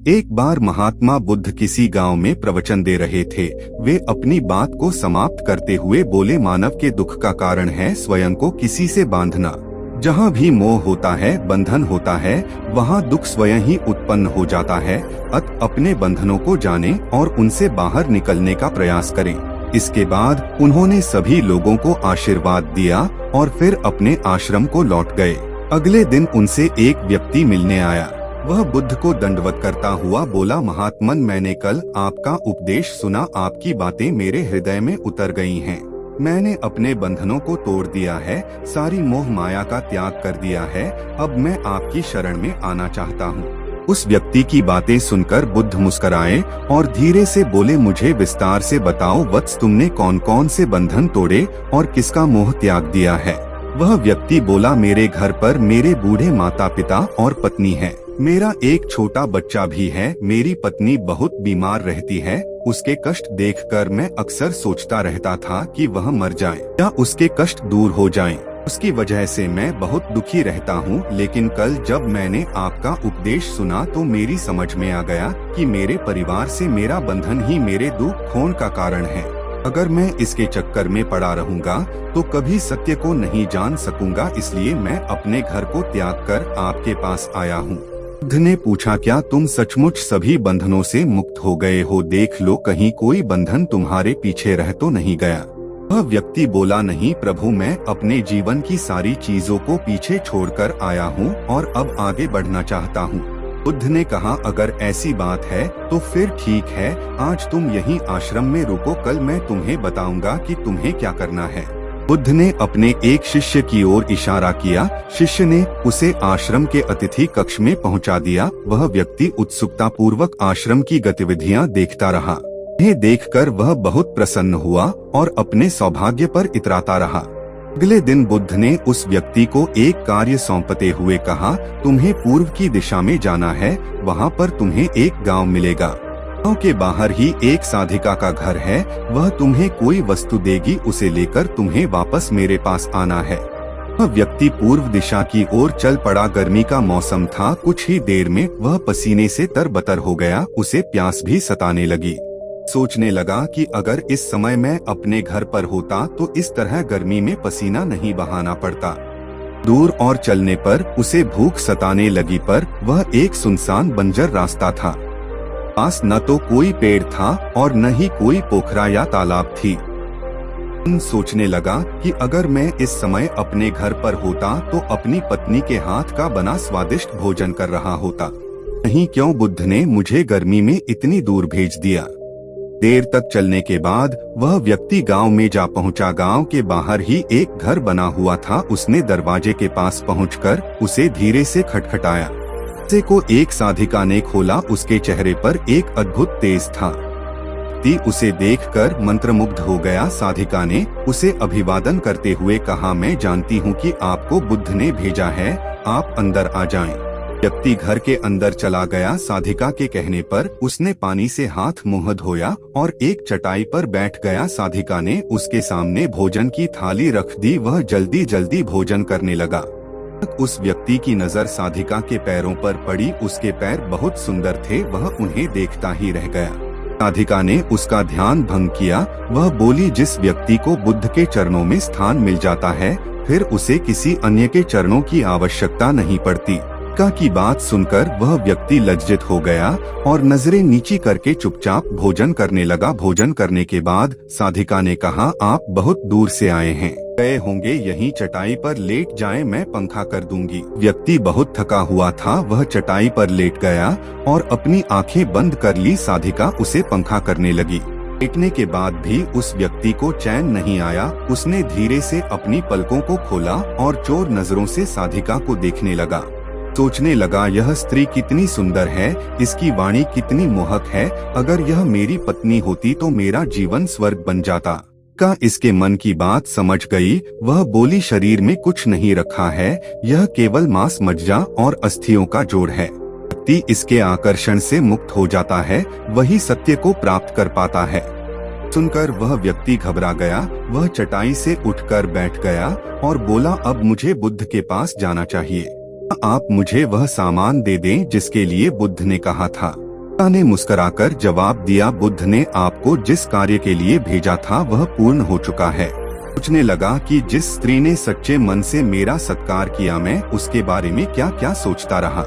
एक बार महात्मा बुद्ध किसी गांव में प्रवचन दे रहे थे। वे अपनी बात को समाप्त करते हुए बोले, मानव के दुख का कारण है स्वयं को किसी से बांधना। जहाँ भी मोह होता है, बंधन होता है, वहाँ दुख स्वयं ही उत्पन्न हो जाता है। अपने बंधनों को जानें और उनसे बाहर निकलने का प्रयास करें। इसके बाद उन्होंने सभी लोगों को आशीर्वाद दिया और फिर अपने आश्रम को लौट गए। अगले दिन उनसे एक व्यक्ति मिलने आया। वह बुद्ध को दंडवत करता हुआ बोला, महात्मन, मैंने कल आपका उपदेश सुना। आपकी बातें मेरे हृदय में उतर गई हैं। मैंने अपने बंधनों को तोड़ दिया है, सारी मोह माया का त्याग कर दिया है। अब मैं आपकी शरण में आना चाहता हूँ। उस व्यक्ति की बातें सुनकर बुद्ध मुस्कुराए और धीरे से बोले, मुझे विस्तार से बताओ वत्स, तुमने कौन कौन से बंधन तोड़े और किसका मोह त्याग दिया है? वह व्यक्ति बोला, मेरे घर पर मेरे बूढ़े माता पिता और पत्नी है। मेरा एक छोटा बच्चा भी है। मेरी पत्नी बहुत बीमार रहती है। उसके कष्ट देखकर मैं अक्सर सोचता रहता था कि वह मर जाए या उसके कष्ट दूर हो जाएं। उसकी वजह से मैं बहुत दुखी रहता हूँ। लेकिन कल जब मैंने आपका उपदेश सुना तो मेरी समझ में आ गया कि मेरे परिवार से मेरा बंधन ही मेरे दुख खोन का कारण है। अगर मैं इसके चक्कर में पड़ा रहूंगा तो कभी सत्य को नहीं जान सकूंगा। इसलिए मैं अपने घर को त्याग कर आपके पास आया हूँ। बुद्ध ने पूछा, क्या तुम सचमुच सभी बंधनों से मुक्त हो गए हो? देख लो कहीं कोई बंधन तुम्हारे पीछे रह तो नहीं गया। वह व्यक्ति बोला, नहीं प्रभु, मैं अपने जीवन की सारी चीजों को पीछे छोड़कर आया हूँ और अब आगे बढ़ना चाहता हूँ। बुद्ध ने कहा, अगर ऐसी बात है तो फिर ठीक है, आज तुम यहीं आश्रम में रुको। कल मैं तुम्हें बताऊंगा कि तुम्हें क्या करना है। बुद्ध ने अपने एक शिष्य की ओर इशारा किया। शिष्य ने उसे आश्रम के अतिथि कक्ष में पहुंचा दिया। वह व्यक्ति उत्सुकता पूर्वक आश्रम की गतिविधियां देखता रहा। इन्हें देखकर वह बहुत प्रसन्न हुआ और अपने सौभाग्य पर इतराता रहा। अगले दिन बुद्ध ने उस व्यक्ति को एक कार्य सौंपते हुए कहा, तुम्हें पूर्व की दिशा में जाना है। वहाँ पर तुम्हें एक गांव मिलेगा। गांव के बाहर ही एक साधिका का घर है। वह तुम्हें कोई वस्तु देगी, उसे लेकर तुम्हें वापस मेरे पास आना है। वह व्यक्ति पूर्व दिशा की ओर चल पड़ा। गर्मी का मौसम था। कुछ ही देर में वह पसीने से तरबतर हो गया। उसे प्यास भी सताने लगी। सोचने लगा कि अगर इस समय मैं अपने घर पर होता तो इस तरह गर्मी में पसीना नहीं बहाना पड़ता। दूर और चलने पर उसे भूख सताने लगी, पर वह एक सुनसान बंजर रास्ता था। पास न तो कोई पेड़ था और न ही कोई पोखरा या तालाब थी। सोचने लगा कि अगर मैं इस समय अपने घर पर होता तो अपनी पत्नी के हाथ का बना स्वादिष्ट भोजन कर रहा होता। नहीं, क्यों बुद्ध ने मुझे गर्मी में इतनी दूर भेज दिया? देर तक चलने के बाद वह व्यक्ति गांव में जा पहुंचा। गांव के बाहर ही एक घर बना हुआ था। उसने दरवाजे के पास पहुंचकर उसे धीरे से खटखटाया। दरवाजे को एक साधिका ने खोला। उसके चेहरे पर एक अद्भुत तेज था। उसे देखकर मंत्रमुग्ध हो गया। साधिका ने उसे अभिवादन करते हुए कहा, मैं जानती हूँ कि आपको बुद्ध ने भेजा है, आप अंदर आ जाएं। व्यक्ति घर के अंदर चला गया। साधिका के कहने पर उसने पानी से हाथ मुंह धोया और एक चटाई पर बैठ गया। साधिका ने उसके सामने भोजन की थाली रख दी। वह जल्दी जल्दी भोजन करने लगा। उस व्यक्ति की नजर साधिका के पैरों पर पड़ी। उसके पैर बहुत सुंदर थे। वह उन्हें देखता ही रह गया। साधिका ने उसका ध्यान भंग किया। वह बोली, जिस व्यक्ति को बुद्ध के चरणों में स्थान मिल जाता है फिर उसे किसी अन्य के चरणों की आवश्यकता नहीं पड़ती। की बात सुनकर वह व्यक्ति लज्जित हो गया और नजरें नीची करके चुपचाप भोजन करने लगा। भोजन करने के बाद साधिका ने कहा, आप बहुत दूर से आए हैं, गए होंगे, यहीं चटाई पर लेट जाएं, मैं पंखा कर दूंगी। व्यक्ति बहुत थका हुआ था। वह चटाई पर लेट गया और अपनी आंखें बंद कर ली। साधिका उसे पंखा करने लगी। लेटने के बाद भी उस व्यक्ति को चैन नहीं आया। उसने धीरे से अपनी पलकों को खोला और चोर नजरों से साधिका को देखने लगा। सोचने लगा, यह स्त्री कितनी सुंदर है, इसकी वाणी कितनी मोहक है। अगर यह मेरी पत्नी होती तो मेरा जीवन स्वर्ग बन जाता। का इसके मन की बात समझ गई। वह बोली, शरीर में कुछ नहीं रखा है, यह केवल मांस मज्जा और अस्थियों का जोड़ है। व्यक्ति इसके आकर्षण से मुक्त हो जाता है, वही सत्य को प्राप्त कर पाता है। सुनकर वह व्यक्ति घबरा गया। वह चटाई से उठकर बैठ गया और बोला, अब मुझे बुद्ध के पास जाना चाहिए। आप मुझे वह सामान दे दें जिसके लिए बुद्ध ने कहा था। ने मुस्कुराकर जवाब दिया, बुद्ध ने आपको जिस कार्य के लिए भेजा था वह पूर्ण हो चुका है। सोचने लगा कि जिस स्त्री ने सच्चे मन से मेरा सत्कार किया, मैं उसके बारे में क्या क्या सोचता रहा।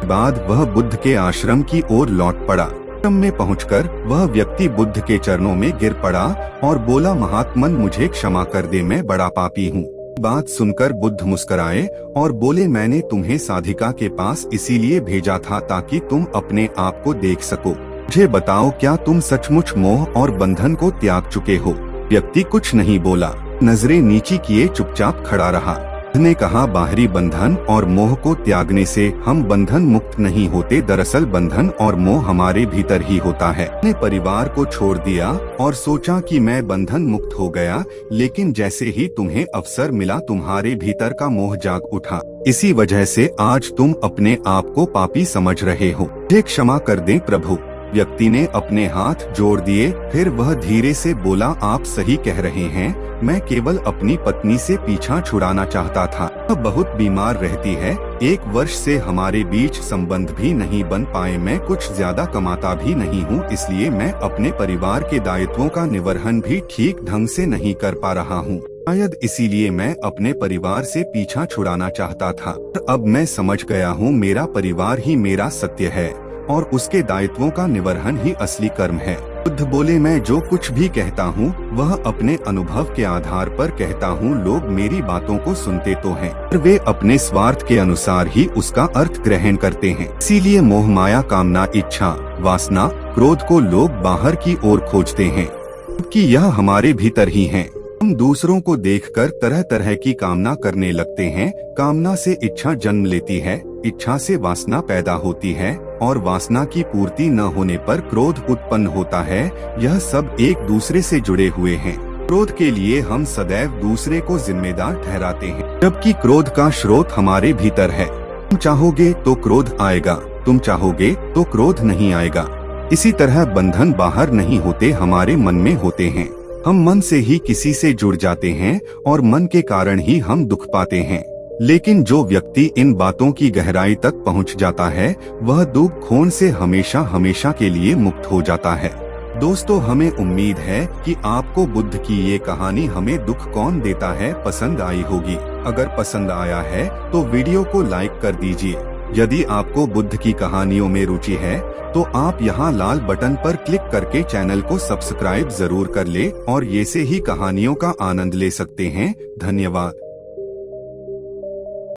बाद वह बुद्ध के आश्रम की ओर लौट पड़ा। आश्रम में पहुंचकर वह व्यक्ति बुद्ध के चरणों में गिर पड़ा और बोला, महात्मन मुझे क्षमा कर दे, मैं बड़ा पापी हूँ। बात सुनकर बुद्ध मुस्कुराए और बोले, मैंने तुम्हें साधिका के पास इसीलिए भेजा था ताकि तुम अपने आप को देख सको। मुझे बताओ, क्या तुम सचमुच मोह और बंधन को त्याग चुके हो? व्यक्ति कुछ नहीं बोला, नजरें नीची किए चुपचाप खड़ा रहा। बुद्ध ने कहा, बाहरी बंधन और मोह को त्यागने से हम बंधन मुक्त नहीं होते, दरअसल बंधन और मोह हमारे भीतर ही होता है। मैंने परिवार को छोड़ दिया और सोचा कि मैं बंधन मुक्त हो गया, लेकिन जैसे ही तुम्हें अवसर मिला तुम्हारे भीतर का मोह जाग उठा। इसी वजह से आज तुम अपने आप को पापी समझ रहे हो। मुझे क्षमा कर दें प्रभु। व्यक्ति ने अपने हाथ जोड़ दिए। फिर वह धीरे से बोला, आप सही कह रहे हैं, मैं केवल अपनी पत्नी से पीछा छुड़ाना चाहता था। वह बहुत बीमार रहती है, 1 वर्ष से हमारे बीच संबंध भी नहीं बन पाए। मैं कुछ ज्यादा कमाता भी नहीं हूँ, इसलिए मैं अपने परिवार के दायित्वों का निर्वहन भी ठीक ढंग से नहीं कर पा रहा हूँ। शायद इसीलिए मैं अपने परिवार से पीछा छुड़ाना चाहता था। अब मैं समझ गया हूँ, मेरा परिवार ही मेरा सत्य है और उसके दायित्वों का निवर्हन ही असली कर्म है। बुद्ध बोले, मैं जो कुछ भी कहता हूँ वह अपने अनुभव के आधार पर कहता हूँ। लोग मेरी बातों को सुनते तो हैं, पर वे अपने स्वार्थ के अनुसार ही उसका अर्थ ग्रहण करते हैं। इसीलिए मोह, माया, कामना, इच्छा, वासना, क्रोध को लोग बाहर की ओर खोजते हैं, जबकि यह हमारे भीतर ही है। हम दूसरों को देखकर तरह तरह की कामना करने लगते हैं। कामना से इच्छा जन्म लेती है, इच्छा से वासना पैदा होती है और वासना की पूर्ति न होने पर क्रोध उत्पन्न होता है। यह सब एक दूसरे से जुड़े हुए हैं। क्रोध के लिए हम सदैव दूसरे को जिम्मेदार ठहराते हैं, जबकि क्रोध का स्रोत हमारे भीतर है। तुम चाहोगे तो क्रोध आएगा, तुम चाहोगे तो क्रोध नहीं आएगा। इसी तरह बंधन बाहर नहीं होते, हमारे मन में होते हैं। हम मन से ही किसी से जुड़ जाते हैं और मन के कारण ही हम दुख पाते हैं। लेकिन जो व्यक्ति इन बातों की गहराई तक पहुंच जाता है वह दुख खोन से हमेशा हमेशा के लिए मुक्त हो जाता है। दोस्तों, हमें उम्मीद है कि आपको बुद्ध की ये कहानी हमें दुख कौन देता है पसंद आई होगी। अगर पसंद आया है तो वीडियो को लाइक कर दीजिए। यदि आपको बुद्ध की कहानियों में रुचि है तो आप यहाँ लाल बटन पर क्लिक करके चैनल को सब्सक्राइब जरूर कर ले और ये से ही कहानियों का आनंद ले सकते हैं। धन्यवाद।